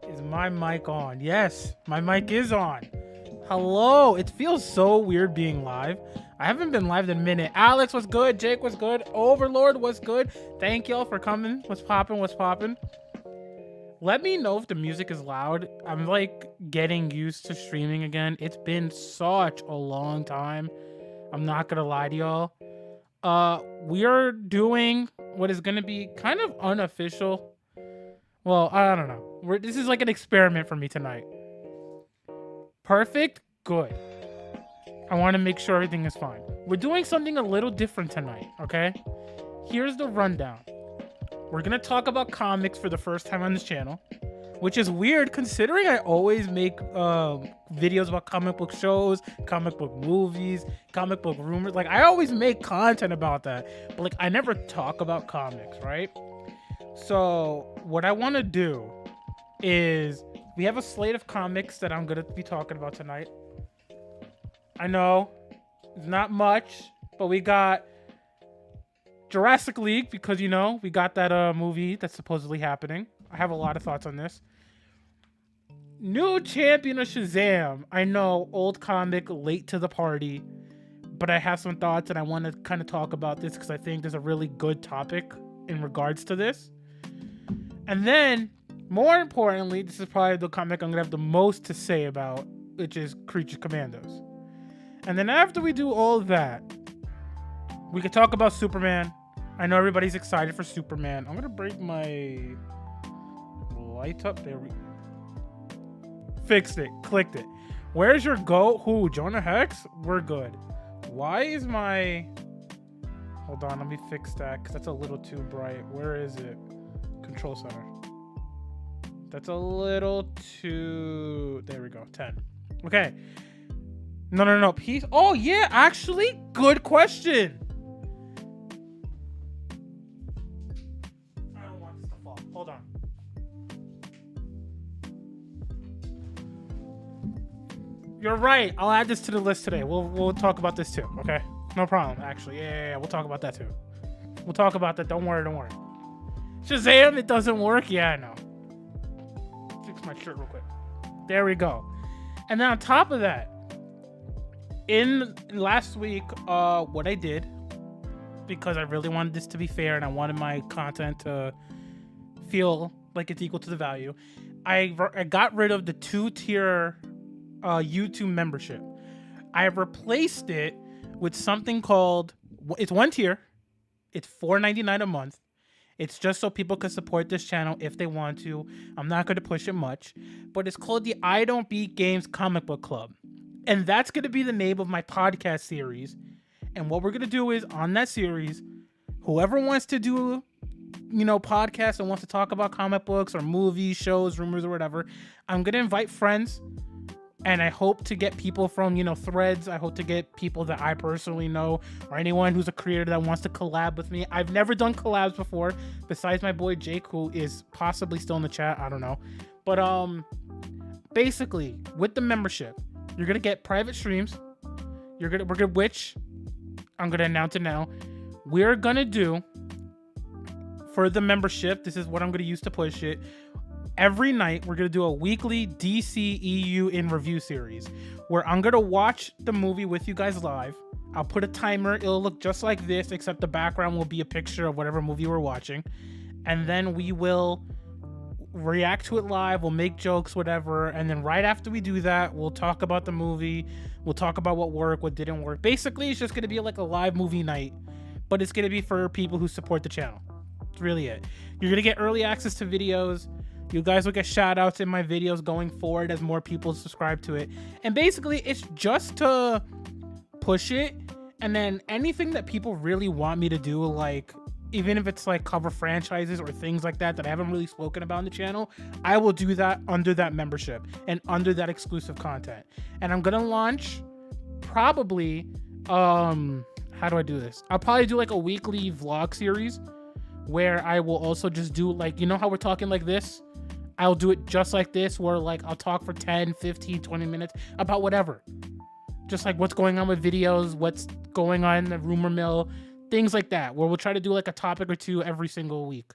Is my mic on? Yes, my mic is on. Hello. It feels so weird being live. I haven't been live in a minute. Alex, what's good? Jake, what's good? Overlord, what's good? Thank y'all for coming. What's poppin'? What's poppin'? Let me know if the music is loud. I'm like getting used to streaming again. It's been such a long time. I'm not gonna lie to y'all. We are doing what is gonna be kind of unofficial. Well, I don't know. This is like an experiment for me tonight. Perfect? Good. I want to make sure everything is fine. We're doing something a little different tonight, okay? Here's the rundown. We're going to talk about comics for the first time on this channel, which is weird considering I always make videos about comic book shows, comic book movies, comic book rumors. Like, I always make content about that, but like, I never talk about comics, right? So what I want to do is we have a slate of comics that I'm going to be talking about tonight. I know it's not much, but we got Jurassic League because, you know, we got that movie that's supposedly happening. I have a lot of thoughts on this. New champion of Shazam. I know, old comic, late to the party, but I have some thoughts and I want to kind of talk about this because I think there's a really good topic in regards to this. And then, more importantly, this is probably the comic I'm going to have the most to say about, which is Commandos. And then after we do all that, we could talk about Superman. I know everybody's excited for Superman. I'm going to break my light up. There we go. Fixed it. Clicked it. Where's your goat? Who? Jonah Hex? We're good. Why is my... Hold on. Let me fix that because that's a little too bright. Where is it? Control center. That's a little too... There we go. 10. Okay. No. Peace. Oh, yeah. Actually, good question. I don't want this to fall. Hold on. You're right. I'll add this to the list today. We'll talk about this too. Okay. No problem. Actually, yeah. We'll talk about that too. We'll talk about that. Don't worry. Shazam, it doesn't work. Yeah, I know. Fix my shirt real quick. There we go. And then on top of that, in last week, what I did, because I really wanted this to be fair and I wanted my content to feel like it's equal to the value, I got rid of the 2-tier YouTube membership. I replaced it with something called, it's 1 tier. It's $4.99 a month. It's just so people can support this channel if they want to. I'm not going to push it much, but it's called the IDontBeatGames Comic Book Club. And that's going to be the name of my podcast series. And what we're going to do is on that series, whoever wants to do, you know, podcasts and wants to talk about comic books or movies, shows, rumors, or whatever, I'm going to invite friends. And I hope to get people from, you know, threads. I hope to get people that I personally know or anyone who's a creator that wants to collab with me. I've never done collabs before besides my boy Jake, who is possibly still in the chat. I don't know. But basically, with the membership, you're going to get private streams. We're going to, which I'm going to announce it now. We're going to do for the membership. This is what I'm going to use to push it. Every night, we're going to do a weekly DCEU in review series where I'm going to watch the movie with you guys live. I'll put a timer. It'll look just like this, except the background will be a picture of whatever movie we're watching. And then we will react to it live. We'll make jokes, whatever. And then right after we do that, we'll talk about the movie. We'll talk about what worked, what didn't work. Basically, it's just going to be like a live movie night, but it's going to be for people who support the channel. That's really it. You're gonna get early access to videos. You guys will get shout outs in my videos going forward as more people subscribe to it. And basically, it's just to push it. And then anything that people really want me to do, like, even if it's like cover franchises or things like that I haven't really spoken about on the channel, I will do that under that membership and under that exclusive content. And I'm gonna launch probably, how do I do this? I'll probably do like a weekly vlog series where I will also just do, like, you know how we're talking like this? I'll do it just like this, where like I'll talk for 10, 15, 20 minutes about whatever. Just like what's going on with videos, what's going on in the rumor mill, things like that, where we'll try to do like a topic or two every single week.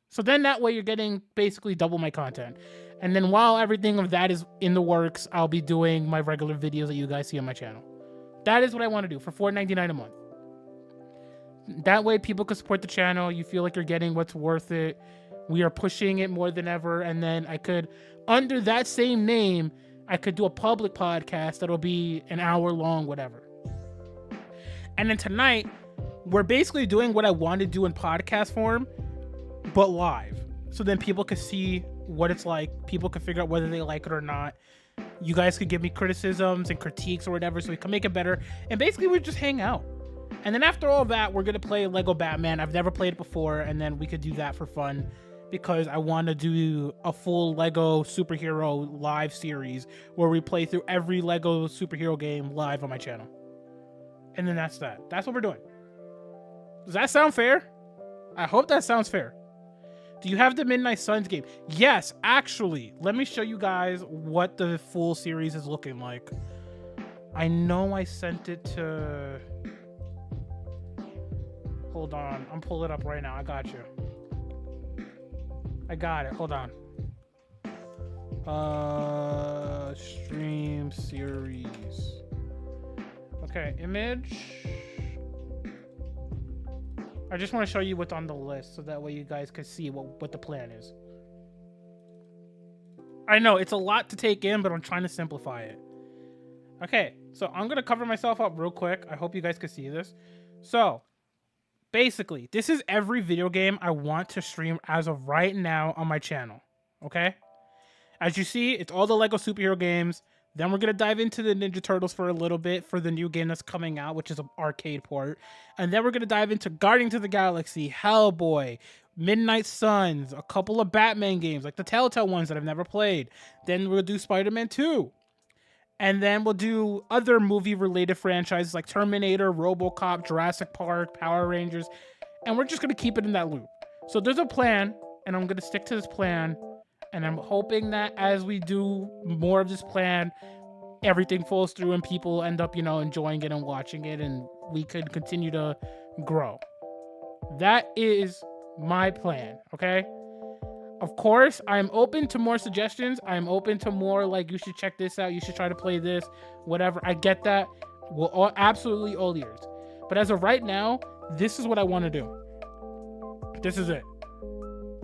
So then that way you're getting basically double my content. And then while everything of that is in the works, I'll be doing my regular videos that you guys see on my channel. That is what I want to do for $4.99 a month. That way people can support the channel. You feel like you're getting what's worth it. We are pushing it more than ever. And then I could, under that same name, I could do a public podcast that'll be an hour long, whatever. And then tonight, we're basically doing what I want to do in podcast form, but live. So then people can see what it's like. People can figure out whether they like it or not. You guys could give me criticisms and critiques or whatever, so we can make it better. And basically, we just hang out. And then after all that, we're going to play Lego Batman. I've never played it before, and then we could do that for fun, because I want to do a full Lego superhero live series where we play through every Lego superhero game live on my channel. And then that's that. That's what we're doing. Does that sound fair? I hope that sounds fair. Do you have the Midnight Suns game? Yes, actually. Let me show you guys what the full series is looking like. I know I sent it to... Hold on. I'm pulling it up right now. I got you. I got it. Hold on. Stream series. Okay, image. I just want to show you what's on the list so that way you guys can see what the plan is. I know it's a lot to take in, but I'm trying to simplify it. Okay, so I'm going to cover myself up real quick. I hope you guys can see this. So, basically, this is every video game I want to stream as of right now on my channel. Okay? As you see, it's all the Lego superhero games. Then we're going to dive into the Ninja Turtles for a little bit for the new game that's coming out, which is an arcade port. And then we're going to dive into Guardians of the Galaxy, Hellboy, Midnight Suns, a couple of Batman games, like the Telltale ones that I've never played. Then we'll do Spider-Man 2. And then we'll do other movie-related franchises like Terminator, RoboCop, Jurassic Park, Power Rangers. And we're just going to keep it in that loop. So there's a plan, and I'm going to stick to this plan. And I'm hoping that as we do more of this plan, everything falls through and people end up, enjoying it and watching it, and we could continue to grow. That is my plan, okay? Of course, I'm open to more suggestions. I'm open to more, like, you should check this out, you should try to play this, whatever. I get that. We're absolutely all ears. But as of right now, this is what I want to do. This is it.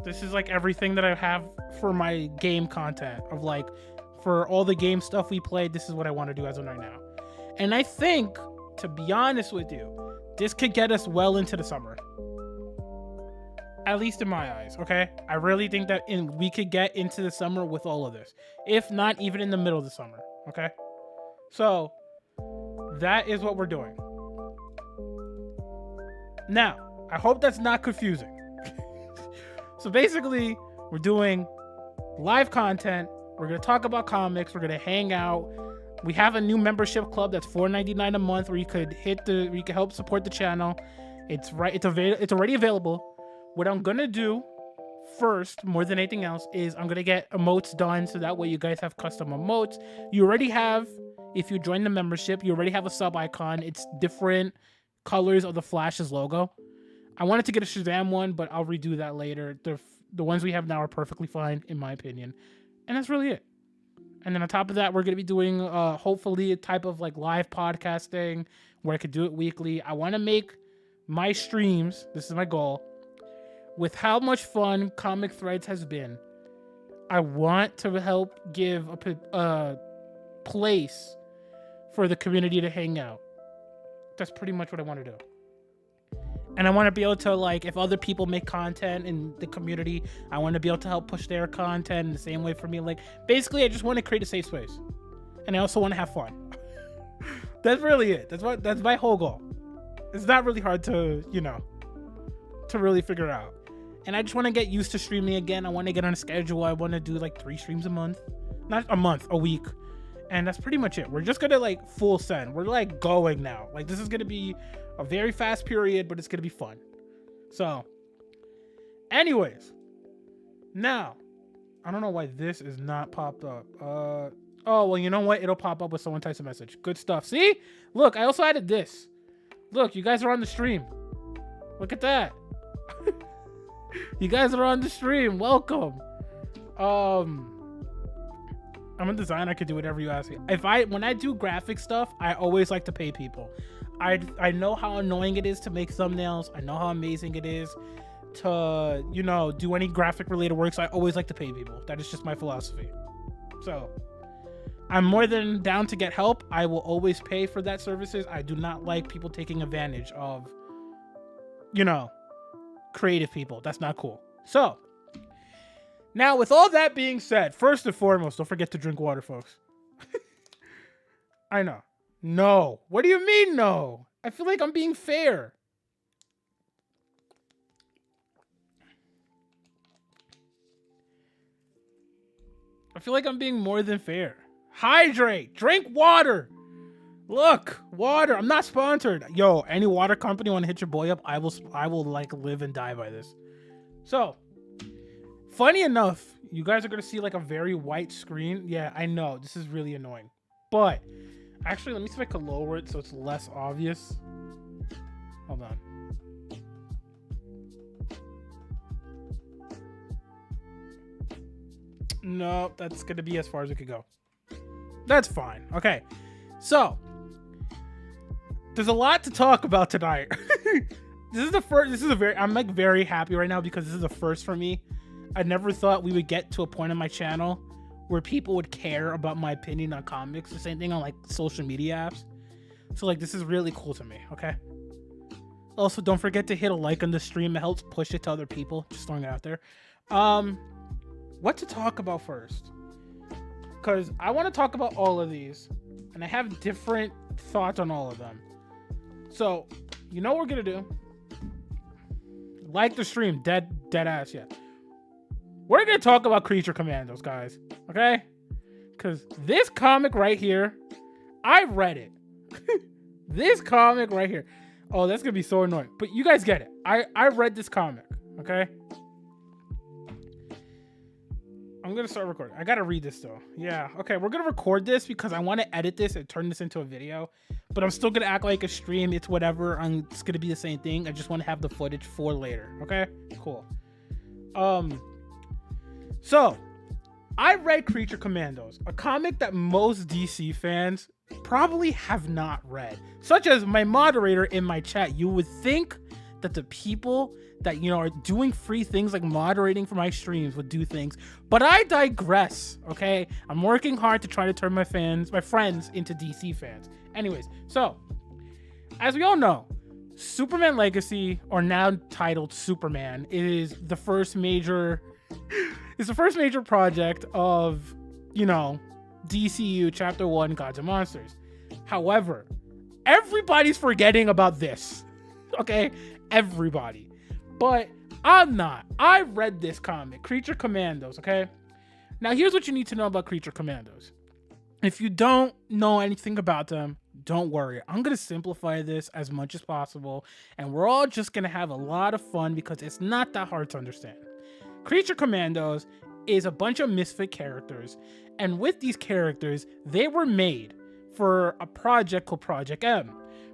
This is like everything that I have for my game content of, like, for all the game stuff we played. This is what I want to do as of right now. And I think, to be honest with you, this could get us well into the summer. At least in my eyes, okay? I really think that we could get into the summer with all of this. If not, even in the middle of the summer, okay? So, that is what we're doing. Now, I hope that's not confusing. So basically, we're doing live content. We're going to talk about comics. We're going to hang out. We have a new membership club that's $4.99 a month where you could help support the channel. It's already available. What I'm going to do first, more than anything else, is I'm going to get emotes done so that way you guys have custom emotes. You already have, if you join the membership, you already have a sub icon. It's different colors of the Flash's logo. I wanted to get a Shazam one, but I'll redo that later. The ones we have now are perfectly fine, in my opinion. And that's really it. And then on top of that, we're going to be doing, hopefully, a type of like live podcasting where I could do it weekly. I want to make my streams, this is my goal, with how much fun Comic Threads has been. I want to help give a place for the community to hang out. That's pretty much what I want to do. And I want to be able to, like, if other people make content in the community, I want to be able to help push their content in the same way for me. Like, basically, I just want to create a safe space. And I also want to have fun. That's really it. That's my whole goal. It's not really hard to, you know, to really figure out. And I just want to get used to streaming again. I want to get on a schedule. I want to do like 3 streams a month. Not a month, a week. And that's pretty much it. We're just going to like full send. We're like going now. Like, this is going to be a very fast period, but it's going to be fun. So, anyways. Now, I don't know why this is not popped up. Oh, well, you know what? It'll pop up when someone types a message. Good stuff. See? Look, I also added this. Look, you guys are on the stream. Look at that. You guys are on the stream. Welcome. I'm a designer. I could do whatever you ask me. When I do graphic stuff, I always like to pay people. I know how annoying it is to make thumbnails. I know how amazing it is to, you know, do any graphic related work. So I always like to pay people. That is just my philosophy. So I'm more than down to get help. I will always pay for that services. I do not like people taking advantage of, you know, creative people. That's not cool. So now, with all that being said, first and foremost, don't forget to drink water, folks. I know. No. What do you mean no? I feel like I'm being fair. I feel like I'm being more than fair. Hydrate. Drink water. Look, water. I'm not sponsored. Yo, any water company want to hit your boy up? I will like live and die by this. So, funny enough, you guys are going to see like a very white screen. Yeah, I know. This is really annoying. But actually, let me see if I can lower it so it's less obvious. Hold on. No, that's going to be as far as it could go. That's fine. Okay. So, there's a lot to talk about tonight. I'm like very happy right now because this is a first for me. I never thought we would get to a point on my channel where people would care about my opinion on comics. The same thing on like social media apps. So like, this is really cool to me. Okay. Also, don't forget to hit a like on the stream. It helps push it to other people. Just throwing it out there. What to talk about first? Because I want to talk about all of these, and I have different thoughts on all of them. So, you know what we're gonna do? Like the stream, dead ass, yeah. We're gonna talk about Creature Commandos, guys. Okay? Because this comic right here, I read it. This comic right here. Oh, that's gonna be so annoying. But you guys get it. I read this comic. Okay? I'm gonna start recording. I gotta read this though. Yeah. Okay, we're gonna record this because I want to edit this and turn this into a video. But I'm still gonna act like a stream. It's whatever. It's gonna be the same thing. I just want to have the footage for later. Okay? Cool. So I read Creature Commandos, a comic that most DC fans probably have not read. Such as my moderator in my chat. You would think that the people that, you know, are doing free things like moderating for my streams would do things, but I digress. Okay, I'm working hard to try to turn my friends into DC fans. Anyways, so as we all know, Superman Legacy, or now titled Superman, is the first major project of, you know, DCU Chapter 1 Gods and Monsters. However, everybody's forgetting about this. Okay, everybody. But I'm not. I read this comic, Creature Commandos, okay? Now, here's what you need to know about Creature Commandos. If you don't know anything about them, don't worry. I'm going to simplify this as much as possible, and we're all just going to have a lot of fun because it's not that hard to understand. Creature Commandos is a bunch of misfit characters, and with these characters, they were made for a project called Project M.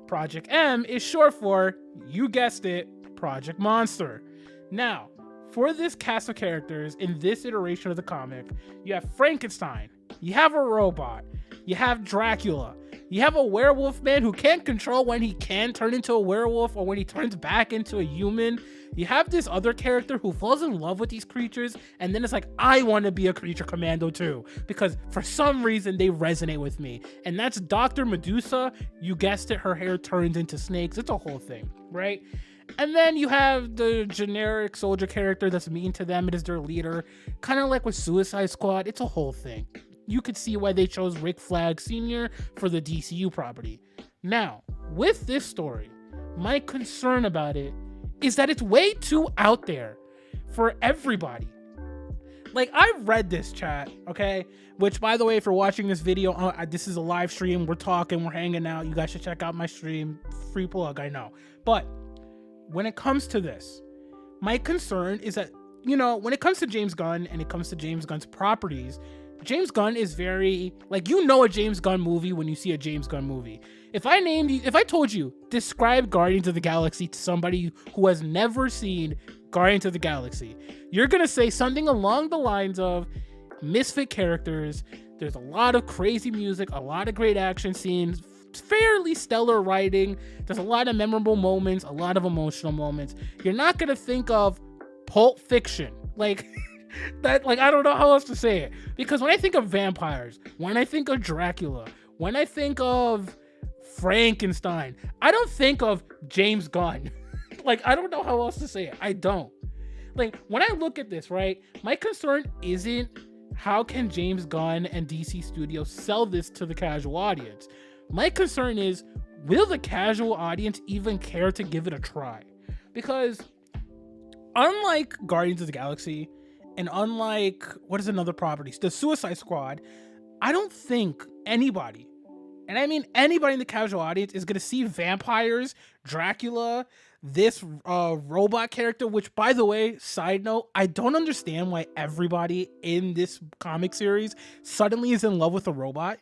Project M is short for, you guessed it, Project Monster. Now, for this cast of characters in this iteration of the comic, you have Frankenstein, you have a robot, you have Dracula, you have a werewolf man who can't control when he can turn into a werewolf or when he turns back into a human. You have this other character who falls in love with these creatures, and then it's like, I want to be a Creature Commando too, because for some reason they resonate with me. And that's Dr. Medusa. You guessed it, her hair turns into snakes. It's a whole thing, right? And then you have the generic soldier character that's mean to them. It is their leader. Kind of like with Suicide Squad. It's a whole thing. You could see why they chose Rick Flag Sr. for the DCU property. Now, with this story, my concern about it is that it's way too out there for everybody. Like, I read this, chat, okay? Which, by the way, if you're watching this video, this is a live stream. We're talking, we're hanging out. You guys should check out my stream. Free plug, I know. But when it comes to this, my concern is that, you know, when it comes to James Gunn and it comes to James Gunn's properties, James Gunn is very, like, you know a James Gunn movie when you see a James Gunn movie. If I told you, describe Guardians of the Galaxy to somebody who has never seen Guardians of the Galaxy, you're gonna say something along the lines of misfit characters, there's a lot of crazy music, a lot of great action scenes, fairly stellar writing, there's a lot of memorable moments, a lot of emotional moments. You're not gonna think of Pulp Fiction. Like, that, like, I don't know how else to say it. Because when I think of vampires, when I think of Dracula, when I think of Frankenstein, I don't think of James Gunn. Like, I don't know how else to say it. I don't. Like, when I look at this, right, my concern isn't how can James Gunn and DC Studios sell this to the casual audience. My concern is, will the casual audience even care to give it a try? Because unlike Guardians of the Galaxy, and unlike, what is another property? The Suicide Squad, I don't think anybody, and I mean anybody in the casual audience, is going to see vampires, Dracula, this robot character, which, by the way, side note, I don't understand why everybody in this comic series suddenly is in love with a robot.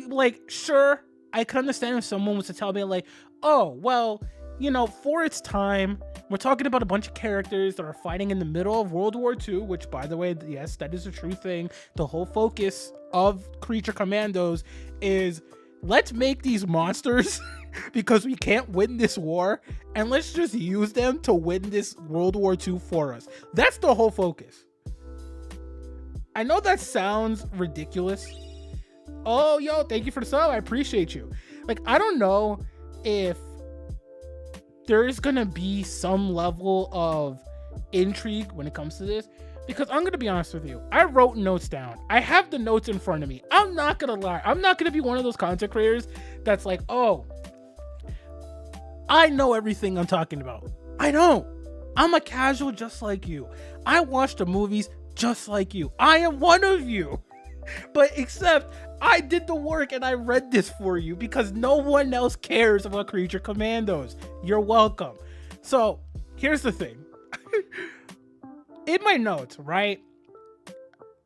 Like, sure, I could understand if someone was to tell me, like, oh, well, you know, for its time, we're talking about a bunch of characters that are fighting in the middle of World War II, which, by the way, yes, that is a true thing. The whole focus of Creature Commandos is, let's make these monsters because we can't win this war, and let's just use them to win this World War II for us. That's the whole focus. I know that sounds ridiculous. Oh, yo, thank you for the sub. I appreciate you. Like, I don't know if there's gonna be some level of intrigue when it comes to this, because I'm gonna be honest with you, I wrote notes down. I have the notes in front of me. I'm not gonna lie. I'm not gonna be one of those content creators that's like, oh, I know everything I'm talking about. I don't. I'm a casual just like you. I watch the movies just like you. I am one of you. But except I did the work and I read this for you because no one else cares about Creature Commandos. You're welcome. So here's the thing. In my notes, right,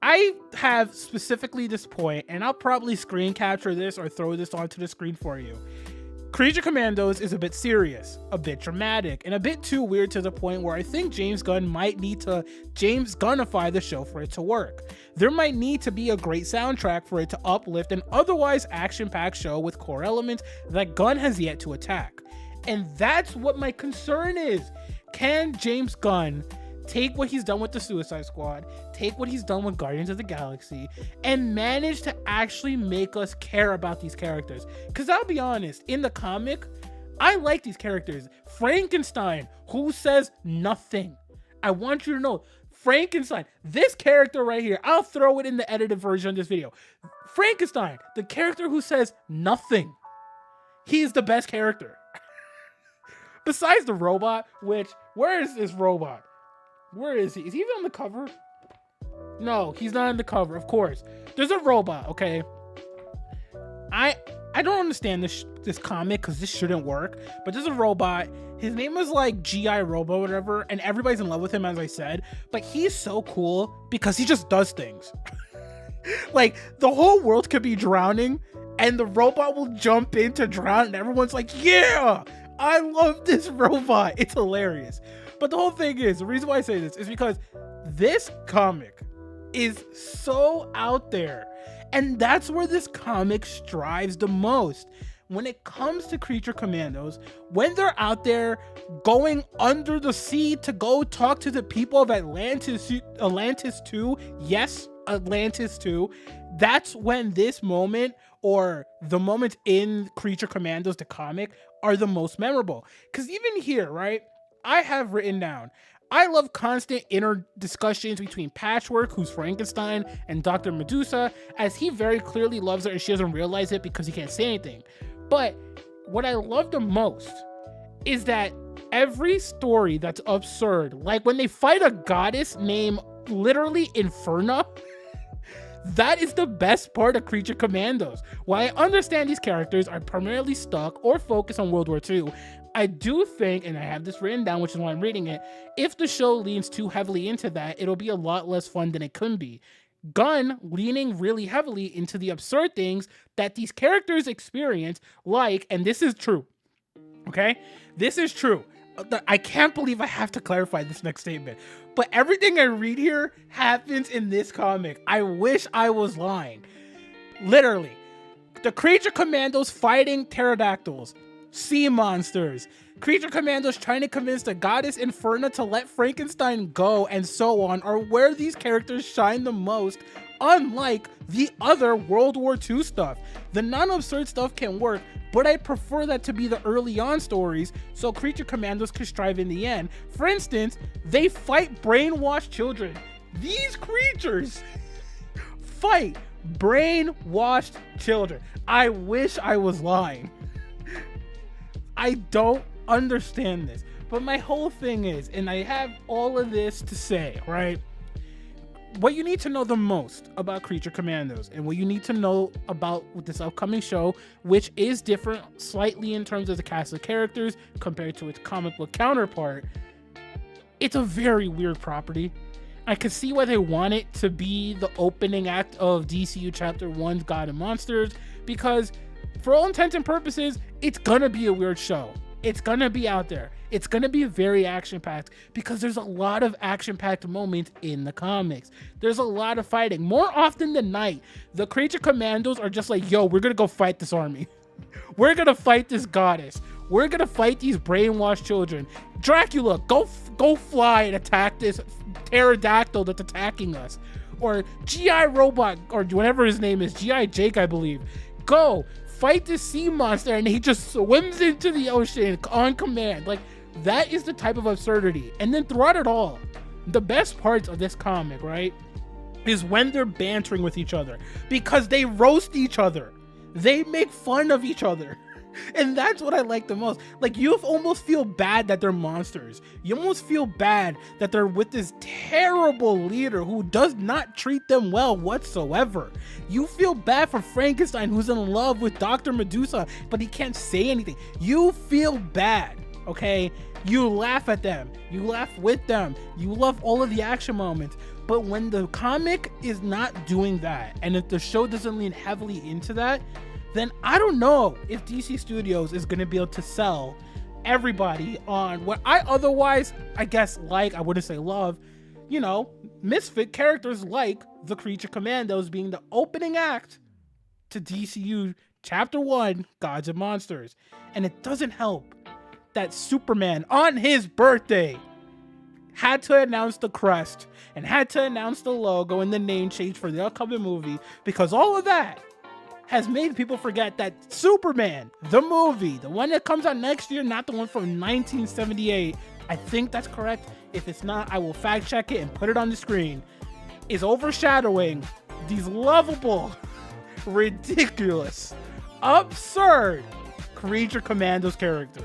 I have specifically this point, and I'll probably screen capture this or throw this onto the screen for you. Creature Commandos is a bit serious, a bit dramatic, and a bit too weird to the point where I think James Gunn might need to James Gunnify the show for it to work. There might need to be a great soundtrack for it to uplift an otherwise action-packed show with core elements that Gunn has yet to attack. And that's what my concern is. Can James Gunn take what he's done with the Suicide Squad, take what he's done with Guardians of the Galaxy, and manage to actually make us care about these characters? Because I'll be honest, in the comic, I like these characters. Frankenstein, who says nothing. I want you to know, Frankenstein, this character right here, I'll throw it in the edited version of this video. Frankenstein, the character who says nothing. He's the best character. Besides the robot, which, where is this robot? Where is he? Is he even on the cover? No, he's not on the cover, of course. There's a robot, okay? I don't understand this comic because this shouldn't work, but there's a robot. His name is like G.I. Robo, whatever, and everybody's in love with him, as I said, but he's so cool because he just does things. Like, the whole world could be drowning, and the robot will jump in to drown, and everyone's like, yeah, I love this robot. It's hilarious. But the whole thing is, the reason why I say this is because this comic is so out there. And that's where this comic strives the most. When it comes to Creature Commandos, when they're out there going under the sea to go talk to the people of Atlantis 2, yes, Atlantis 2, that's when this moment, or the moments in Creature Commandos, the comic, are the most memorable. Because even here, right, I have written down, I love constant inner discussions between Patchwork, who's Frankenstein, and Dr. Medusa, as he very clearly loves her and she doesn't realize it because he can't say anything. But what I love the most is that every story that's absurd, like when they fight a goddess named literally Inferna, that is the best part of Creature Commandos. While I understand these characters are primarily stuck or focused on World War II, I do think, and I have this written down, which is why I'm reading it, if the show leans too heavily into that, it'll be a lot less fun than it could be. Gunn leaning really heavily into the absurd things that these characters experience, like, and this is true, okay? This is true. I can't believe I have to clarify this next statement, but everything I read here happens in this comic. I wish I was lying. Literally, the Creature Commandos fighting pterodactyls, sea monsters, Creature Commandos trying to convince the goddess Inferna to let Frankenstein go, and so on, are where these characters shine the most, unlike the other World War II stuff. The non-absurd stuff can work, but I prefer that to be the early on stories so Creature Commandos can strive in the end. For instance, they fight brainwashed children. These creatures fight brainwashed children. I wish I was lying. I don't understand this, but my whole thing is, and I have all of this to say, right? What you need to know the most about Creature Commandos, and what you need to know about this upcoming show, which is different slightly in terms of the cast of characters compared to its comic book counterpart, it's a very weird property. I can see why they want it to be the opening act of DCU Chapter 1's God and Monsters, because for all intents and purposes, it's gonna be a weird show. It's gonna be out there. It's gonna be very action-packed because there's a lot of action-packed moments in the comics. There's a lot of fighting. More often than not, the Creature Commandos are just like, yo, we're gonna go fight this army. We're gonna fight this goddess. We're gonna fight these brainwashed children. Dracula, go fly and attack this pterodactyl that's attacking us. Or G.I. Robot, or whatever his name is, G.I. Jake, I believe. Go fight this sea monster, and he just swims into the ocean on command. Like, that is the type of absurdity. And then throughout it all, the best parts of this comic, right, is when they're bantering with each other, because they roast each other. They make fun of each other. And that's what I like the most. Like, you almost feel bad that they're monsters. You almost feel bad that they're with this terrible leader who does not treat them well whatsoever. You feel bad for Frankenstein, who's in love with Dr. Medusa, but he can't say anything. You feel bad, okay? You laugh at them. You laugh with them. You love all of the action moments. But when the comic is not doing that, and if the show doesn't lean heavily into that, then I don't know if DC Studios is going to be able to sell everybody on what I otherwise, I guess, like, I wouldn't say love, you know, misfit characters like the Creature Commandos being the opening act to DCU Chapter 1, Gods and Monsters. And it doesn't help that Superman, on his birthday, had to announce the crest and had to announce the logo and the name change for the upcoming movie, because all of that has made people forget that Superman, the movie, the one that comes out next year, not the one from 1978, I think that's correct. If it's not, I will fact check it and put it on the screen, is overshadowing these lovable, ridiculous, absurd Creature Commandos characters.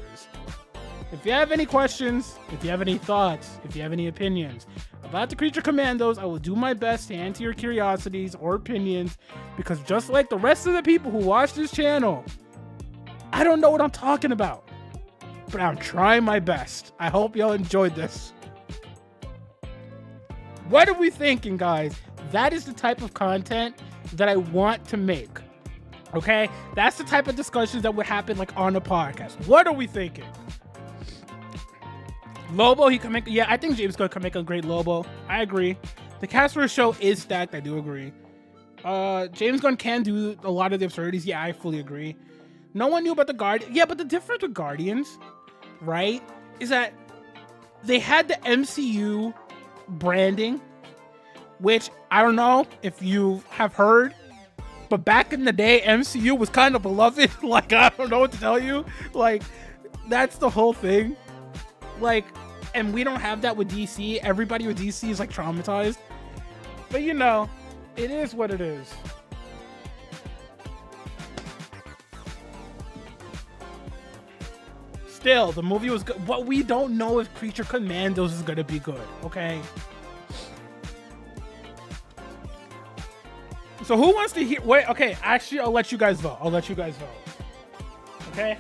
If you have any questions, if you have any thoughts, if you have any opinions about the Creature Commandos, I will do my best to answer your curiosities or opinions, because just like the rest of the people who watch this channel, I don't know what I'm talking about, but I'm trying my best. I hope y'all enjoyed this. What are we thinking, guys? That is the type of content that I want to make. Okay? That's the type of discussions that would happen like on a podcast. What are we thinking? Lobo, he can make, yeah, I think James Gunn can make a great Lobo. I agree. The cast for the show is stacked. I do agree. James Gunn can do a lot of the absurdities. Yeah, I fully agree. No one knew about the Guardians. Yeah, but the difference with Guardians, right, is that they had the MCU branding, which I don't know if you have heard, but back in the day, MCU was kind of beloved. Like, I don't know what to tell you. Like, That's the whole thing. Like, and we don't have that with DC. Everybody with DC is like traumatized. But you know, it is what it is. Still, the movie was good. But we don't know if Creature Commandos is gonna be good, okay? So who wants to hear? Wait, okay. Actually, I'll let you guys vote. Okay.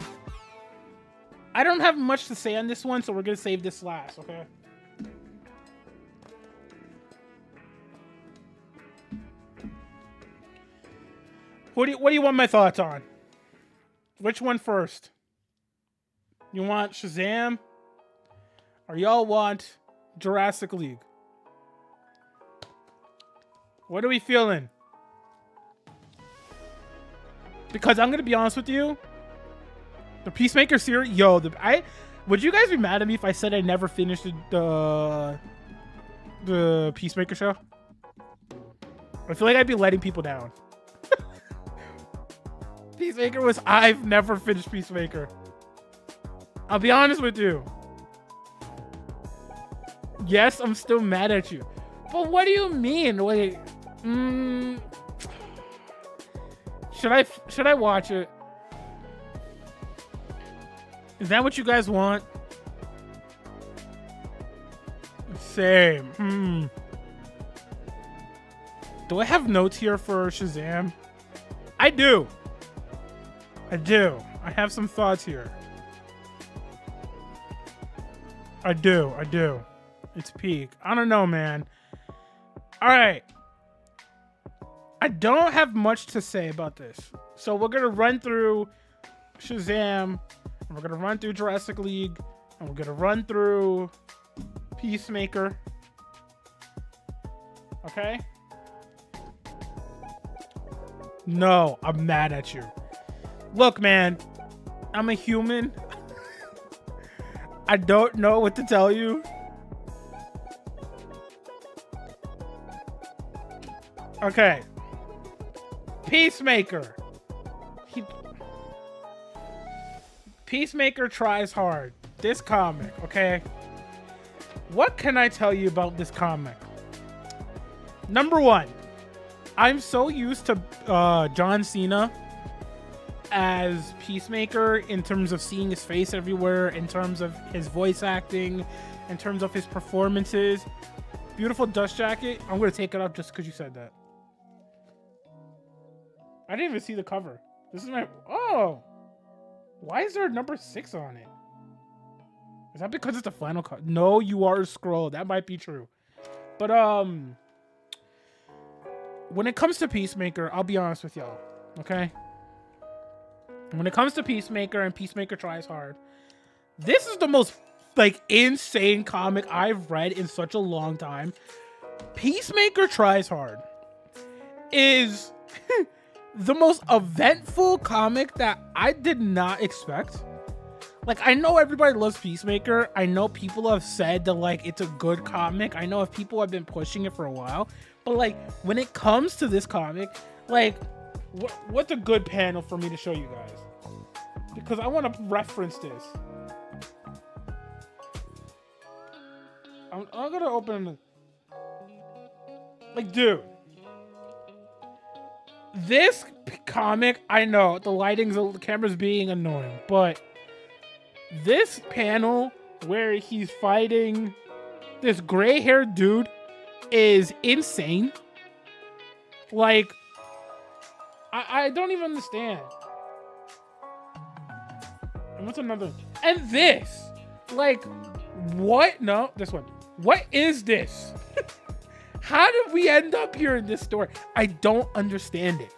I don't have much to say on this one, so we're gonna save this last. Okay. What do you want my thoughts on? Which one first? You want Shazam? Or y'all want Jurassic League? What are we feeling? Because I'm gonna be honest with you, the Peacemaker series, would you guys be mad at me if I said I never finished the Peacemaker show? I feel like I'd be letting people down. I've never finished Peacemaker. I'll be honest with you. Yes, I'm still mad at you. But what do you mean? Wait. Should I watch it? Is that what you guys want? Same. Do I have notes here for Shazam? I do. I have some thoughts here. I do. It's peak. I don't know, man. All right. I don't have much to say about this. So we're going to run through Shazam. And we're going to run through Jurassic League. And we're going to run through Peacemaker. Okay? No, I'm mad at you. Look, man. I'm a human. I don't know what to tell you. Okay. Peacemaker. Peacemaker tries hard. This comic, okay? What can I tell you about this comic? Number one, I'm so used to John Cena as Peacemaker in terms of seeing his face everywhere, in terms of his voice acting, in terms of his performances. Beautiful dust jacket. I'm going to take it up just because you said that. I didn't even see the cover. This is my... Oh! Why is there a number 6 on it? Is that because it's the final cut? No, you are a scroll. That might be true. But, when it comes to Peacemaker, I'll be honest with y'all. Okay? When it comes to Peacemaker and Peacemaker tries hard, this is the most, like, insane comic I've read in such a long time. Peacemaker tries hard is... the most eventful comic that I did not expect. Like, I know everybody loves Peacemaker. I know people have said that, like, it's a good comic. I know if people have been pushing it for a while. But, like, when it comes to this comic, like, what's a good panel for me to show you guys? Because I want to reference this. I'm going to open... Like, dude. This comic, I know the camera's being annoying, but this panel where he's fighting this gray-haired dude is insane. Like, I don't even understand. And what's another? And this, like, what? No, this one. What is this? How did we end up here in this story? I don't understand it.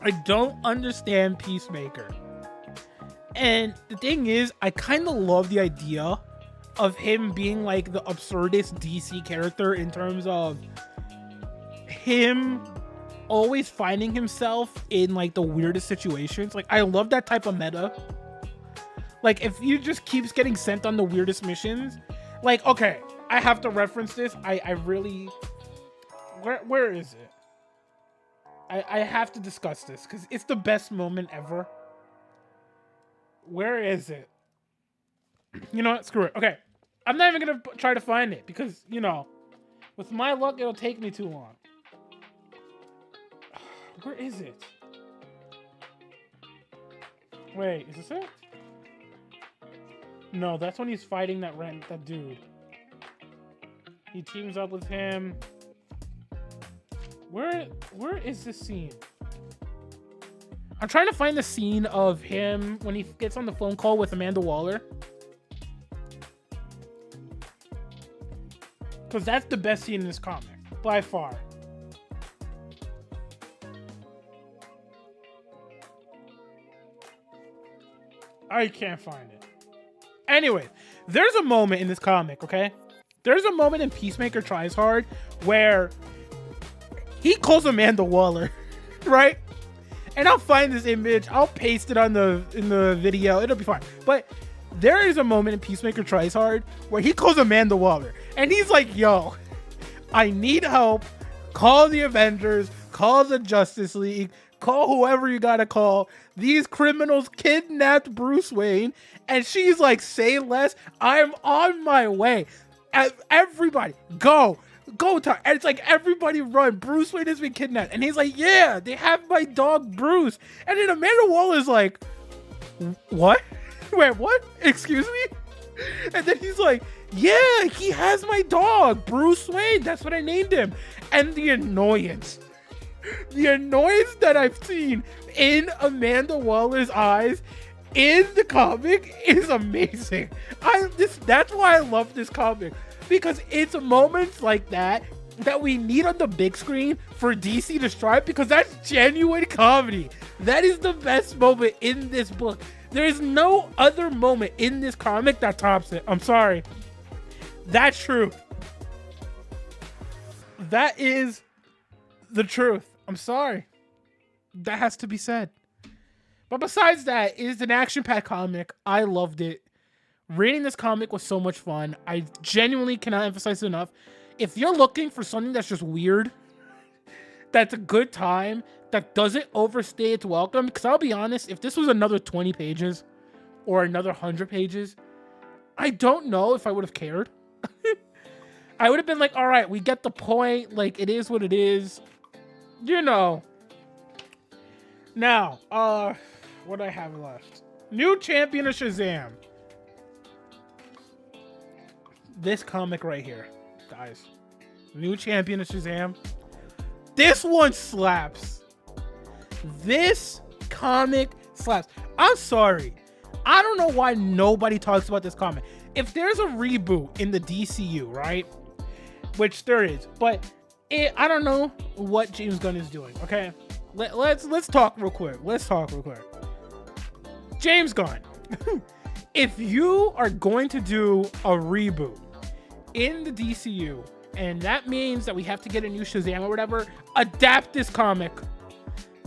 I don't understand Peacemaker. And the thing is, I kind of love the idea of him being like the absurdist DC character in terms of him always finding himself in like the weirdest situations. Like, I love that type of meta. Like, if you just keeps getting sent on the weirdest missions, like, okay, I have to reference this. I really... Where is it? I have to discuss this because it's the best moment ever. Where is it? You know what? Screw it. Okay. I'm not even going to try to find it because, you know, with my luck, it'll take me too long. Where is it? Wait, is this it? No, that's when he's fighting that dude. He teams up with him. Where is this scene? I'm trying to find the scene of him when he gets on the phone call with Amanda Waller. Because that's the best scene in this comic, by far. I can't find it. Anyway, there's a moment in this comic, okay? There's a moment in Peacemaker Tries Hard where he calls Amanda Waller, right? And I'll find this image. I'll paste it in the video. It'll be fine. But there is a moment in Peacemaker Tries Hard where he calls Amanda Waller. And he's like, yo, I need help. Call the Avengers. Call the Justice League. Call whoever you gotta call. These criminals kidnapped Bruce Wayne. And she's like, say less. I'm on my way. Everybody, go. Go time. And it's like, everybody run. Bruce Wayne has been kidnapped. And he's like, yeah, they have my dog Bruce. And then Amanda Waller's like, what? Wait, what? Excuse me? And then he's like, yeah, he has my dog, Bruce Wayne. That's what I named him. And the annoyance that I've seen in Amanda Waller's eyes in the comic is amazing. That's why I love this comic. Because it's moments like that we need on the big screen for DC to strive, because that's genuine comedy. That is the best moment in this book. There is no other moment in this comic that tops it. I'm sorry. That's true. That is the truth. I'm sorry. That has to be said. But besides that, it is an action-packed comic. I loved it. Reading this comic was so much fun. I genuinely cannot emphasize it enough. If you're looking for something that's just weird, that's a good time, that doesn't overstay its welcome, because I'll be honest, if this was another 20 pages or another 100 pages, I don't know if I would have cared. I would have been like, all right, we get the point. Like, it is what it is. You know. Now, what do I have left? New Champion of Shazam. This comic right here, guys. New Champion of Shazam. This one slaps. This comic slaps. I'm sorry. I don't know why nobody talks about this comic. If there's a reboot in the DCU, right? Which there is, but I don't know what James Gunn is doing. Okay, let's talk real quick. James Gunn, if you are going to do a reboot in the DCU, and that means that we have to get a new Shazam or whatever, adapt this comic.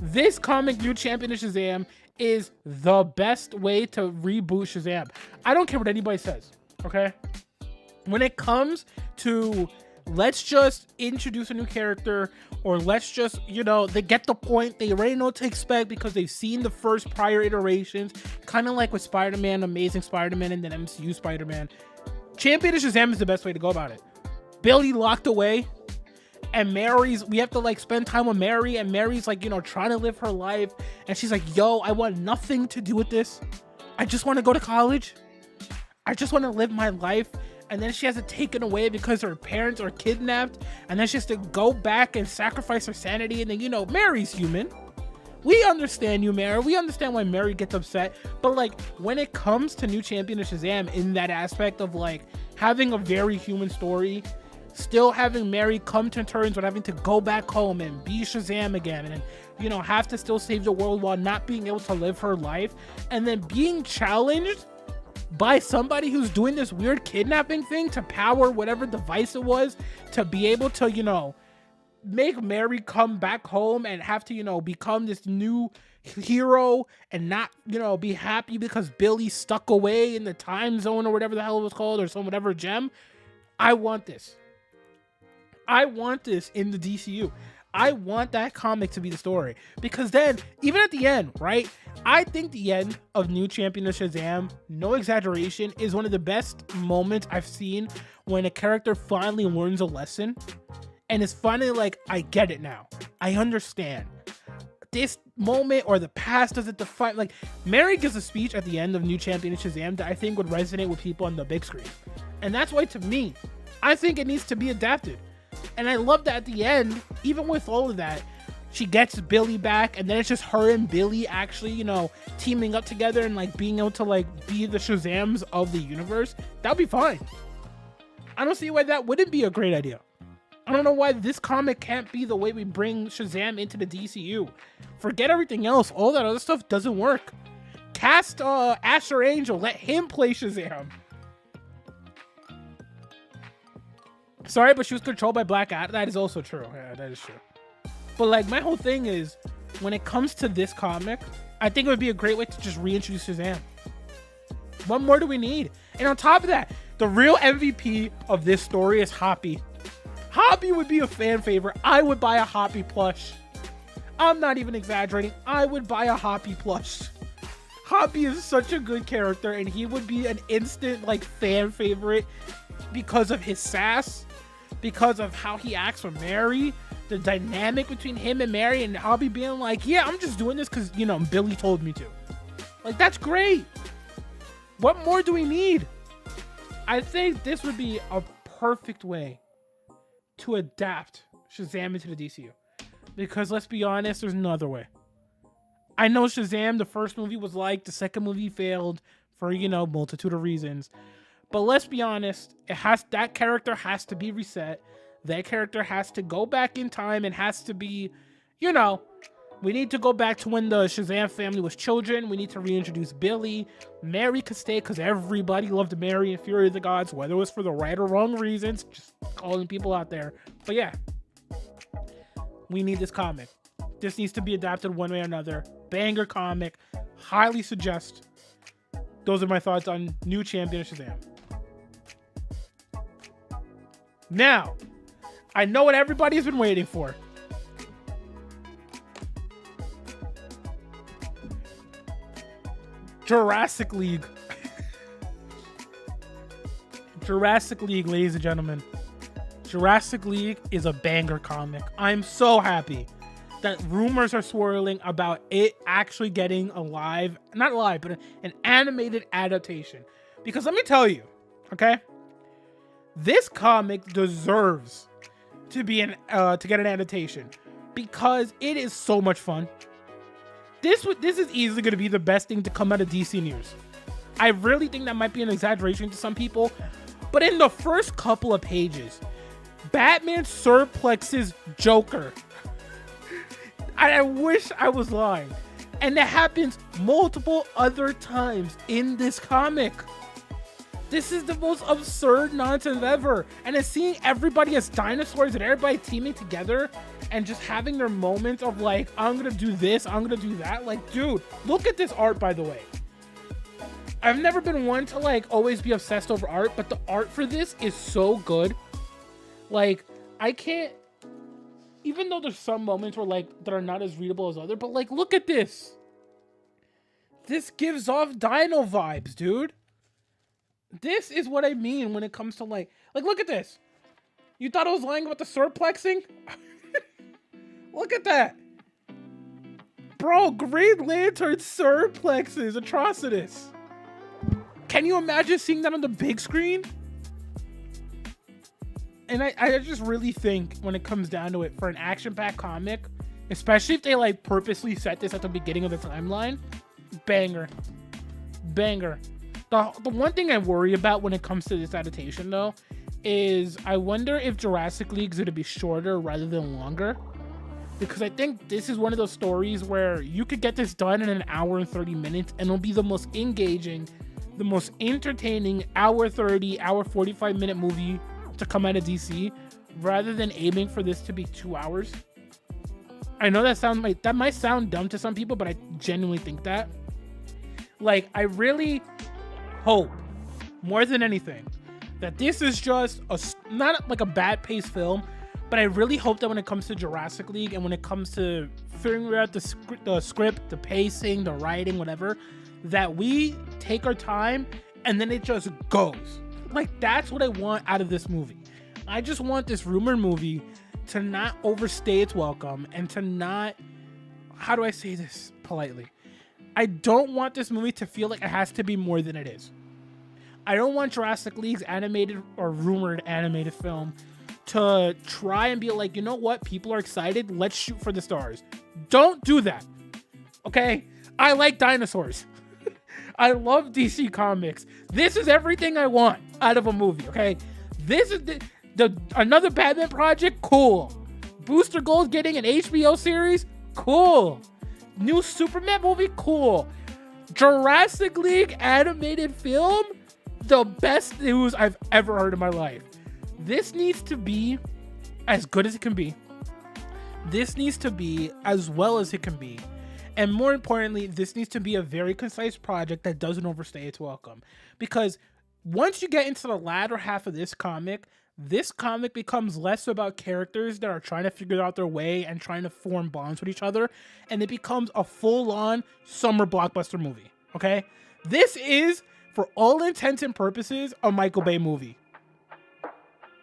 This comic, New Champion of Shazam, is the best way to reboot Shazam. I don't care what anybody says, okay? When it comes to let's just introduce a new character, or let's just, you know, they get the point. They already know what to expect because they've seen the first prior iterations, kind of like with Spider-Man, Amazing Spider-Man, and then MCU Spider-Man. Champion of Shazam is the best way to go about it. Billy locked away, and we have to like spend time with Mary, and Mary's like, you know, trying to live her life, and she's like, yo, I want nothing to do with this. I just want to go to college. I just want to live my life. And then she has it taken away because her parents are kidnapped, and then she has to go back and sacrifice her sanity. And then, you know, Mary's human. We understand you, Mary. We understand why Mary gets upset. But like, when it comes to New Champion of Shazam, in that aspect of like having a very human story, still having Mary come to terms with having to go back home and be Shazam again, and, you know, have to still save the world while not being able to live her life, and then being challenged by somebody who's doing this weird kidnapping thing to power whatever device it was, to be able to, you know, make Mary come back home and have to, you know, become this new hero and not, you know, be happy because Billy stuck away in the time zone or whatever the hell it was called, or some whatever gem. I want this. I want this in the DCU. I want that comic to be the story, because then even at the end, right? I think the end of New Champion of Shazam, no exaggeration, is one of the best moments I've seen when a character finally learns a lesson and is finally like, I get it now. I understand. This moment or the past doesn't define. Like, Mary gives a speech at the end of New Champion of Shazam that I think would resonate with people on the big screen. And that's why, to me, I think it needs to be adapted. And I love that at the end, even with all of that, she gets Billy back, and then it's just her and Billy actually, you know, teaming up together and like being able to like be the Shazams of the universe. That'd be fine. I don't see why that wouldn't be a great idea. I don't know why this comic can't be the way we bring Shazam into the DCU. Forget everything else. All that other stuff doesn't work. Cast Asher Angel. Let him play Shazam. Sorry, but she was controlled by Black Adam. That is also true. Yeah, that is true. But like, my whole thing is, when it comes to this comic, I think it would be a great way to just reintroduce Shazam. What more do we need? And on top of that, the real MVP of this story is Hoppy. Hoppy would be a fan favorite. I would buy a Hoppy plush. I'm not even exaggerating. I would buy a Hoppy plush. Hoppy is such a good character, and he would be an instant like fan favorite because of his sass, because of how he acts with Mary, the dynamic between him and Mary, and Hoppy being like, yeah, I'm just doing this because, you know, Billy told me to. Like, that's great. What more do we need? I think this would be a perfect way to adapt Shazam into the DCU. Because let's be honest, there's no other way. I know Shazam, the first movie was like, the second movie failed for, you know, multitude of reasons. But let's be honest, that character has to be reset. That character has to go back in time and has to be, you know, we need to go back to when the Shazam family was children. We need to reintroduce Billy. Mary could stay because everybody loved Mary in Fury of the Gods, whether it was for the right or wrong reasons. Just calling people out there. But yeah, we need this comic. This needs to be adapted one way or another. Banger comic. Highly suggest. Those are my thoughts on New Champion of Shazam. Now, I know what everybody's been waiting for. Jurassic League. Jurassic League, ladies and gentlemen. Jurassic League is a banger comic. I'm so happy that rumors are swirling about it actually getting a live, not live, but an animated adaptation. Because let me tell you, okay? This comic deserves to be to get an adaptation because it is so much fun. This is easily going to be the best thing to come out of DC News. I really think that might be an exaggeration to some people, but in the first couple of pages, Batman surplexes Joker. I wish I was lying. And that happens multiple other times in this comic. This is the most absurd nonsense ever. And it's seeing everybody as dinosaurs and everybody teaming together and just having their moments of like, I'm gonna do this, I'm gonna do that. Like, dude, look at this art, by the way. I've never been one to like always be obsessed over art, but the art for this is so good. Like, I can't, even though there's some moments where like that are not as readable as other, but like, look at this. This gives off dino vibes, dude. This is what I mean when it comes to like look at this. You thought I was lying about the surplexing? Look at that. Bro, Green Lantern surplexes Atrocitus. Can you imagine seeing that on the big screen? And I just really think when it comes down to it, for an action-packed comic, especially if they like purposely set this at the beginning of the timeline, banger. Banger. The one thing I worry about when it comes to this adaptation, though, is I wonder if Jurassic League is going to be shorter rather than longer. Because I think this is one of those stories where you could get this done in an hour and 30 minutes, and it'll be the most engaging, the most entertaining hour 30, hour 45 minute movie to come out of DC, rather than aiming for this to be 2 hours. I know that might sound dumb to some people, but I genuinely think that. Like, I really hope, more than anything, that this is just not like a bad paced film, But I really hope that when it comes to Jurassic League and when it comes to figuring out the script, the pacing, the writing, whatever, that we take our time and then it just goes. Like, that's what I want out of this movie. I just want this rumored movie to not overstay its welcome and to not, how do I say this politely? I don't want this movie to feel like it has to be more than it is. I don't want Jurassic League's animated or rumored animated film to try and be like, you know what? People are excited. Let's shoot for the stars. Don't do that. Okay? I like dinosaurs. I love DC Comics. This is everything I want out of a movie, okay? This is the another Batman project, cool. Booster Gold getting an HBO series, cool. New Superman movie, cool. Jurassic League animated film, the best news I've ever heard in my life. This needs to be as good as it can be. This needs to be as well as it can be. And more importantly, this needs to be a very concise project that doesn't overstay its welcome. Because once you get into the latter half of this comic becomes less about characters that are trying to figure out their way and trying to form bonds with each other. And it becomes a full-on summer blockbuster movie. Okay? This is, for all intents and purposes, a Michael Bay movie.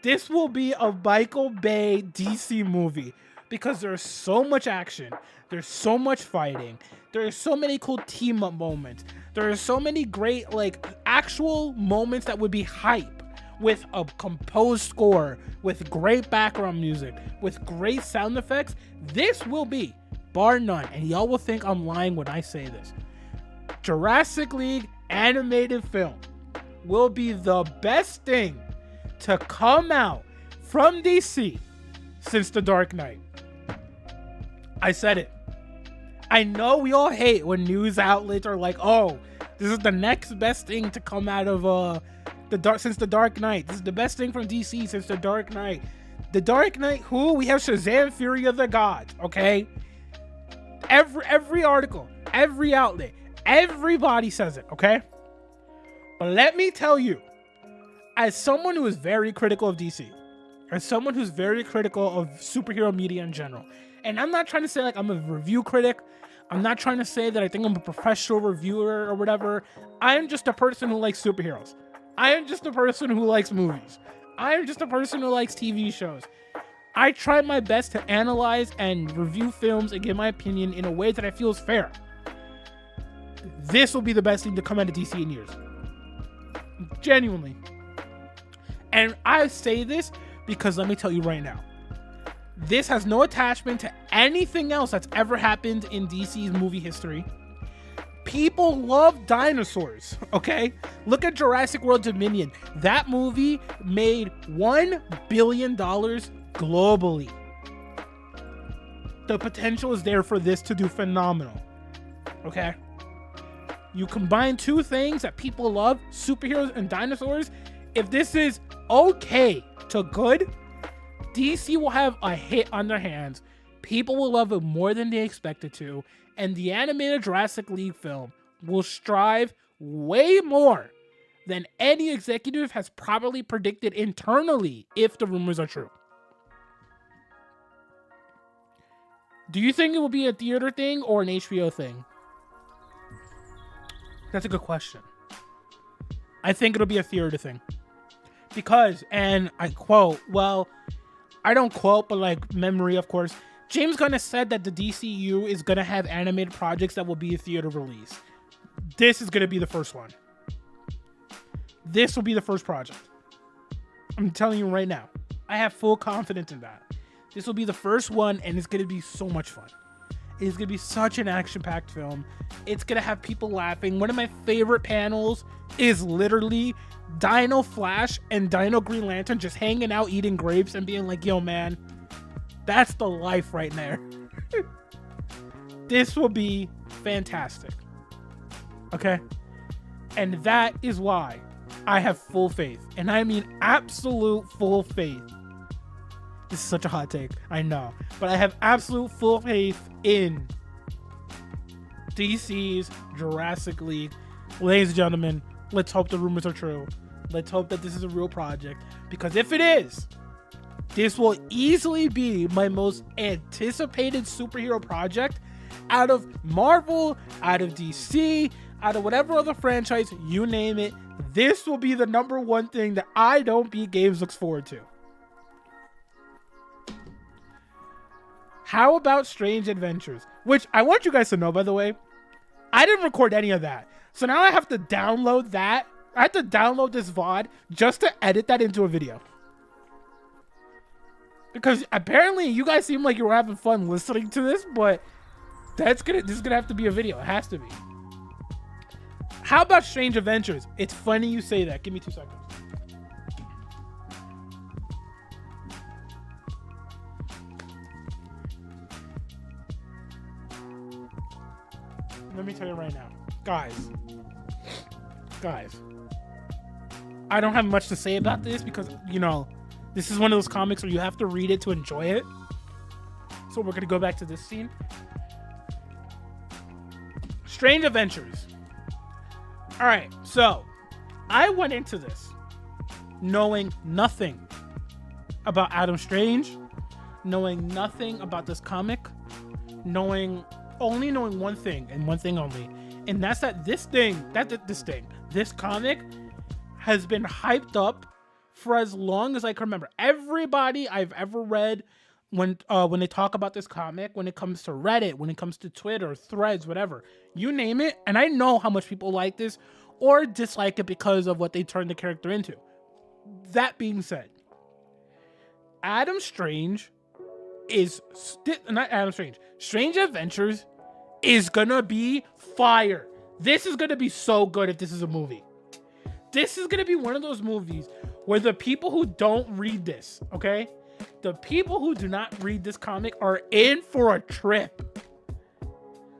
This will be a Michael Bay DC movie because there's so much action. There's so much fighting. There are so many cool team up moments. There are so many great, like, actual moments that would be hype with a composed score, with great background music, with great sound effects. This will be, bar none, and y'all will think I'm lying when I say this, Jurassic League animated film will be the best thing to come out from DC since The Dark Knight. I said it. I know we all hate when news outlets are like, oh, this is the next best thing to come out of since The Dark Knight. This is the best thing from DC since The Dark Knight. The Dark Knight, who? We have Shazam! Fury of the Gods, okay? Every article, every outlet, everybody says it, okay? But let me tell you, as someone who is very critical of DC, as someone who's very critical of superhero media in general, and I'm not trying to say like I'm a review critic, I'm not trying to say that I think I'm a professional reviewer or whatever. I'm just a person who likes superheroes. I am just a person who likes movies. I am just a person who likes TV shows. I try my best to analyze and review films and give my opinion in a way that I feel is fair. This will be the best thing to come out of DC in years. Genuinely. And I say this because let me tell you right now, this has no attachment to anything else that's ever happened in DC's movie history. People love dinosaurs, okay? Look at Jurassic World Dominion. That movie made $1 billion globally. The potential is there for this to do phenomenal, okay? You combine two things that people love, superheroes and dinosaurs. If this is okay to good, DC will have a hit on their hands. People will love it more than they expected to. And the animated Jurassic League film will strive way more than any executive has probably predicted internally if the rumors are true. Do you think it will be a theater thing or an HBO thing? That's a good question. I think it'll be a theater thing. Because, and I quote, well, I don't quote, but like memory, of course, James Gunn has said that the DCU is going to have animated projects that will be a theater release. This is going to be the first one. This will be the first project. I'm telling you right now. I have full confidence in that. This will be the first one, and it's going to be so much fun. It's going to be such an action-packed film. It's going to have people laughing. One of my favorite panels is literally Dino Flash and Dino Green Lantern just hanging out eating grapes and being like, yo, man, that's the life right there. This will be fantastic. Okay? And that is why I have full faith. And I mean absolute full faith. This is such a hot take, I know. But I have absolute full faith in DC's Jurassic League. Ladies and gentlemen, let's hope the rumors are true. Let's hope that this is a real project. Because if it is, This will easily be my most anticipated superhero project out of Marvel, out of DC, out of whatever other franchise, you name it. This will be the #1 thing that IDontBeatGames looks forward to. How about Strange Adventures? Which I want you guys to know, by the way, I didn't record any of that. So now I have to download that. I have to download this VOD just to edit that into a video. Because apparently you guys seem like you were having fun listening to this, but this is gonna have to be a video. It has to be. How about Strange Adventures? It's funny you say that. Give me 2 seconds. Let me tell you right now. Guys. I don't have much to say about this because, you know, this is one of those comics where you have to read it to enjoy it. So we're going to go back to this scene. Strange Adventures. All right, so I went into this knowing nothing about Adam Strange, knowing nothing about this comic, only knowing one thing and one thing only, and that's that this comic has been hyped up for as long as I can remember. Everybody I've ever read, when they talk about this comic, when it comes to Reddit, when it comes to Twitter, Threads, whatever, you name it, and I know how much people like this or dislike it because of what they turn the character into. That being said, Strange Adventures is gonna be fire. This is gonna be so good if this is a movie. This is gonna be one of those movies where the people who don't read this, okay? The people who do not read this comic are in for a trip.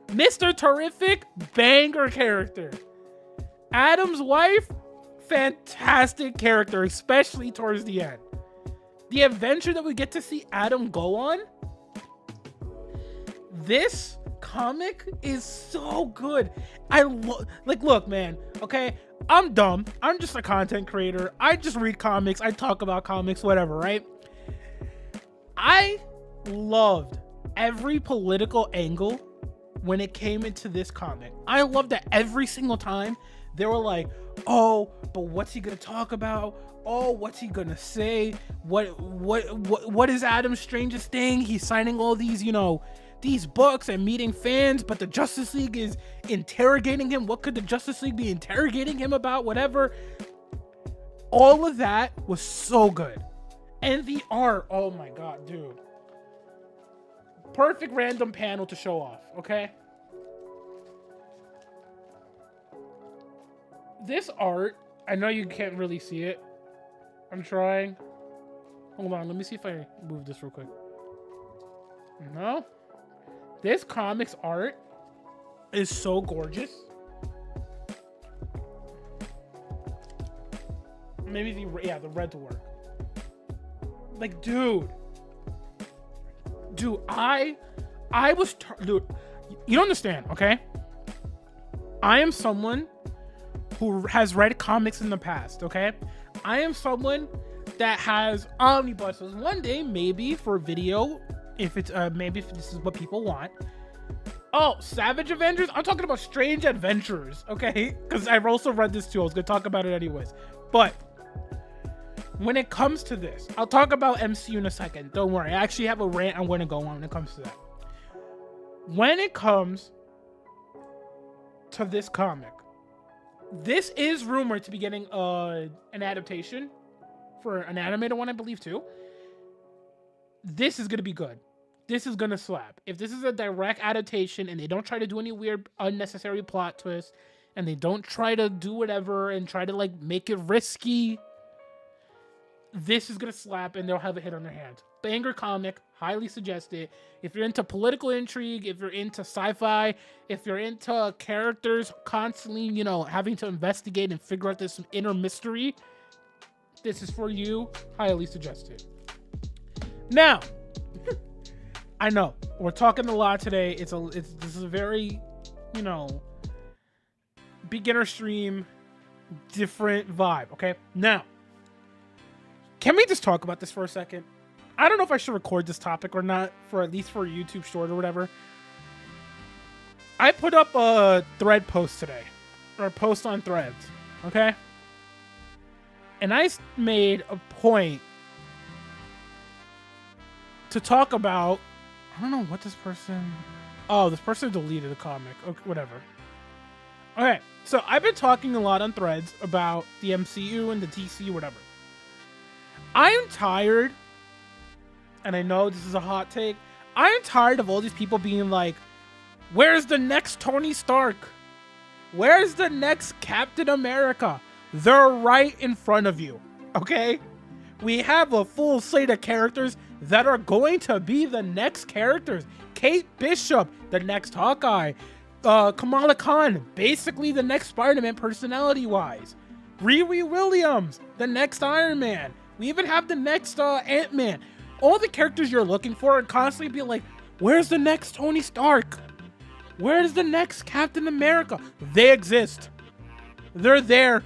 Mr. Terrific, banger character. Adam's wife, fantastic character, especially towards the end. The adventure that we get to see Adam go on, this comic is so good. Look, man, okay? I'm dumb. I'm just a content creator. I just read comics. I talk about comics, whatever, right? I loved every political angle when it came into this comic. I loved that every single time they were like, oh, but what's he gonna talk about? Oh, what's he gonna say? What is Adam Strange's thing? He's signing all these, you know, these books and meeting fans, but the Justice League is interrogating him. What could the Justice League be interrogating him about? Whatever. All of that was so good. And the art, oh my god, dude. Perfect random panel to show off, okay? This art, I know you can't really see it. I'm trying. Hold on, let me see if I move this real quick. No? This comic's art is so gorgeous. Maybe the red to work. Like, dude, I was, dude, you don't understand, okay? I am someone who has read comics in the past, okay? I am someone that has omnibuses. One day, maybe for video, if it's, maybe if this is what people want. Oh, Savage Avengers? I'm talking about Strange Adventures, okay? Because I've also read this too. I was going to talk about it anyways. But when it comes to this, I'll talk about MCU in a second. Don't worry. I actually have a rant I'm going to go on when it comes to that. When it comes to this comic, this is rumored to be getting an adaptation for an animated one, I believe, too. This is going to be good. This is going to slap. If this is a direct adaptation and they don't try to do any weird, unnecessary plot twist, and they don't try to do whatever and try to, like, make it risky, this is going to slap and they'll have a hit on their hands. Banger comic, highly suggested. If you're into political intrigue, if you're into sci-fi, if you're into characters constantly, you know, having to investigate and figure out this inner mystery, this is for you. Highly suggested. Now, I know we're talking a lot today. This is a very, you know, beginner stream, different vibe. Okay, now, can we just talk about this for a second? I don't know if I should record this topic or not, for at least for a YouTube short or whatever. I put up a thread post today, or a post on Threads, okay? And I made a point to talk about, I don't know what this person, oh, this person deleted a comic, okay, whatever. Okay, so I've been talking a lot on Threads about the MCU and the DC, whatever. I'm tired, and I know this is a hot take, I'm tired of all these people being like, where's the next Tony Stark? Where's the next Captain America? They're right in front of you, okay? We have a full slate of characters that are going to be the next characters. Kate Bishop, the next Hawkeye. Kamala Khan, basically the next Spider-Man personality-wise. Riri Williams, the next Iron Man. We even have the next Ant-Man. All the characters you're looking for are constantly being like, where's the next Tony Stark? Where's the next Captain America? They exist. They're there.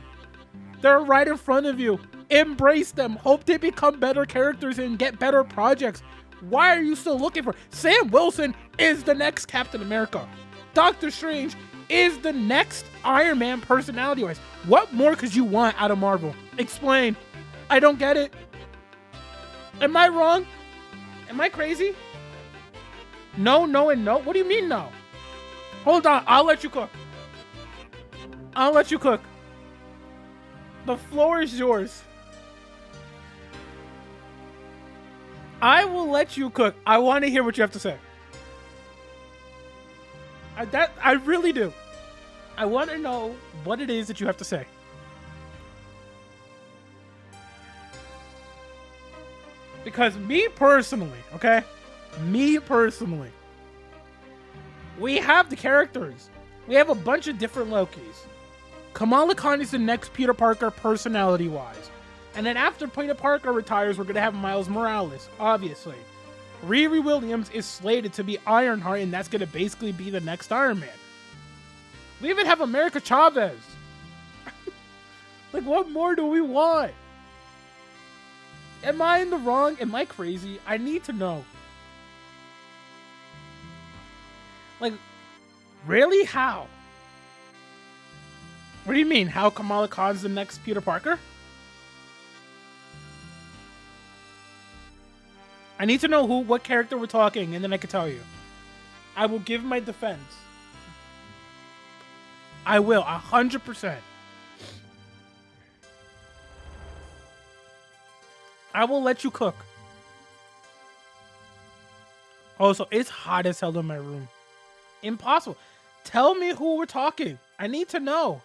They're right in front of you. Embrace them. Hope they become better characters and get better projects. Why are you still looking for? Sam Wilson is the next Captain America. Doctor Strange is the next Iron Man personality-wise. What more could you want out of Marvel? Explain. I don't get it. Am I wrong? Am I crazy? No, no, and no? What do you mean no? Hold on. I'll let you cook. I'll let you cook. The floor is yours. I will let you cook. I want to hear what you have to say. I really do. I want to know what it is that you have to say. Because me personally, okay? Me personally. We have the characters. We have a bunch of different Lokis. Kamala Khan is the next Peter Parker personality-wise. And then after Peter Parker retires, we're going to have Miles Morales, obviously. Riri Williams is slated to be Ironheart, and that's going to basically be the next Iron Man. We even have America Chavez. Like, what more do we want? Am I in the wrong? Am I crazy? I need to know. Like, really? How? What do you mean? How Kamala Khan's the next Peter Parker? I need to know what character we're talking, and then I can tell you. I will give my defense. I will, 100%. I will let you cook. Also, it's hot as hell in my room. Impossible. Tell me who we're talking. I need to know.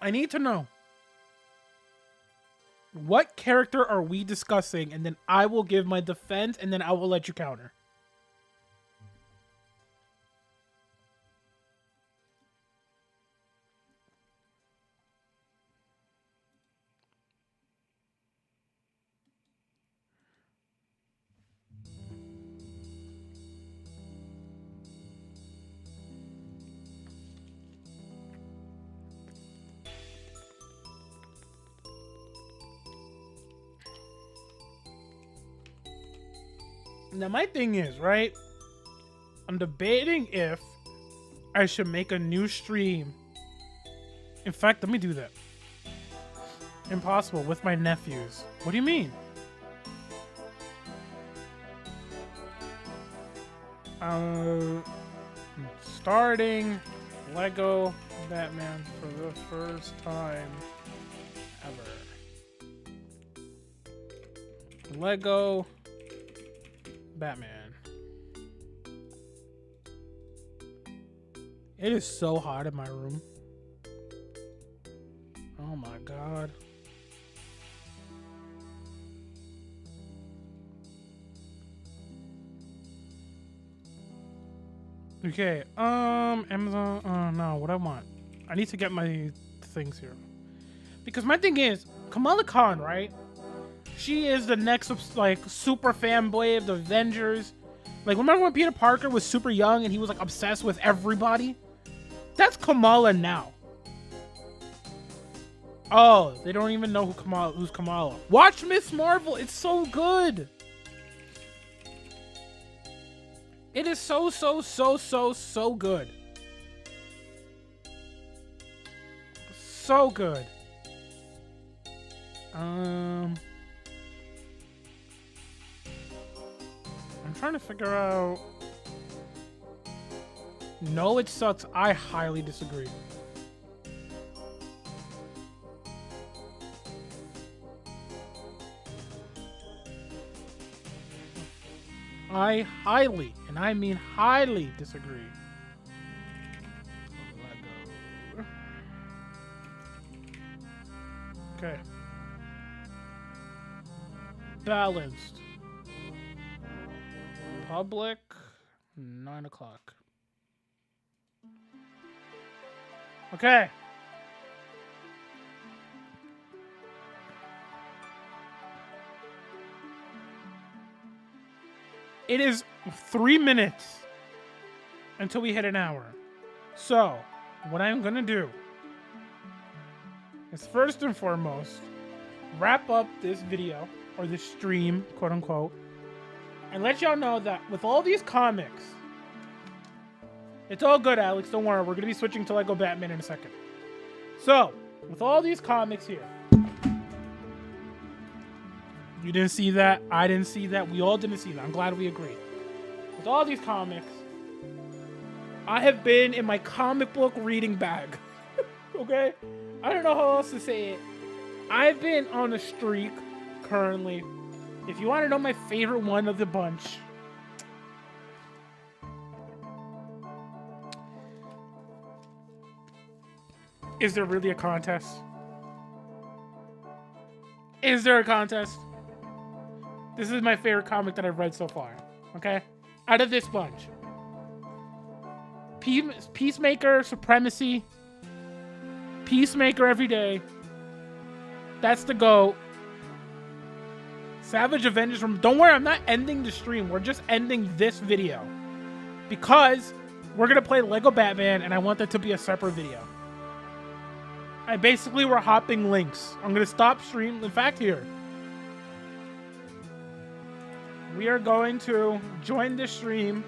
I need to know. What character are we discussing? And then I will give my defense, and then I will let you counter. Now, my thing is, right? I'm debating if I should make a new stream. In fact, let me do that. Impossible with my nephews. What do you mean? Starting Lego Batman for the first time ever. Lego Batman. It is so hot in my room. Oh my god. Okay, Amazon, no, what I want. I need to get my things here. Because my thing is, Kamala Khan, right? She is the next, like, super fanboy of the Avengers. Like, remember when Peter Parker was super young and he was, like, obsessed with everybody? That's Kamala now. Oh, they don't even know who's Kamala. Watch Miss Marvel. It's so good. It is so good. So good. I'm trying to figure out. No, it sucks. I highly disagree. I highly, and I mean highly disagree. Lego. Okay. Balanced. Public. 9 o'clock. Okay. It is 3 minutes until we hit an hour. So, what I'm going to do is first and foremost, wrap up this video, or this stream, quote unquote, and let y'all know that with all these comics, it's all good, Alex. Don't worry. We're going to be switching to Lego Batman in a second. So, with all these comics here, you didn't see that. I didn't see that. We all didn't see that. I'm glad we agreed. With all these comics, I have been in my comic book reading bag. Okay? I don't know how else to say it. I've been on a streak currently. If you want to know my favorite one of the bunch, is there really a contest? Is there a contest? This is my favorite comic that I've read so far. Okay? Out of this bunch. Peacemaker, Supremacy. Peacemaker every day. That's the GOAT. Savage Avengers from... Don't worry, I'm not ending the stream. We're just ending this video. Because we're going to play Lego Batman, and I want that to be a separate video. We're hopping links. I'm going to stop stream. In fact, here. We are going to join the stream.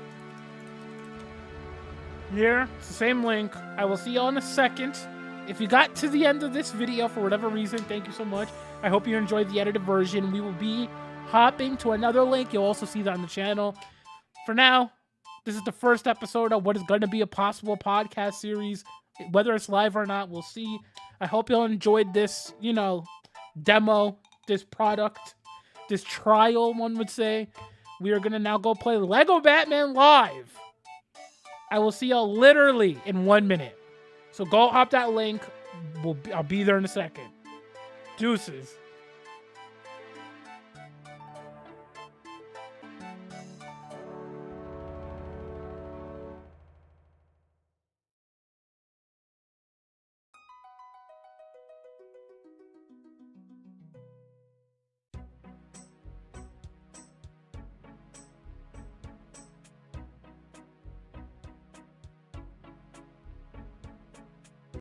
Here. It's the same link. I will see you all in a second. If you got to the end of this video for whatever reason, thank you so much. I hope you enjoyed the edited version. We will be hopping to another link. You'll also see that on the channel. For now, this is the first episode of what is going to be a possible podcast series. Whether it's live or not, we'll see. I hope you all enjoyed this, demo, this product, this trial, one would say. We are going to now go play Lego Batman live. I will see y'all literally in 1 minute. So go hop that link. I'll be there in a second. Deuces.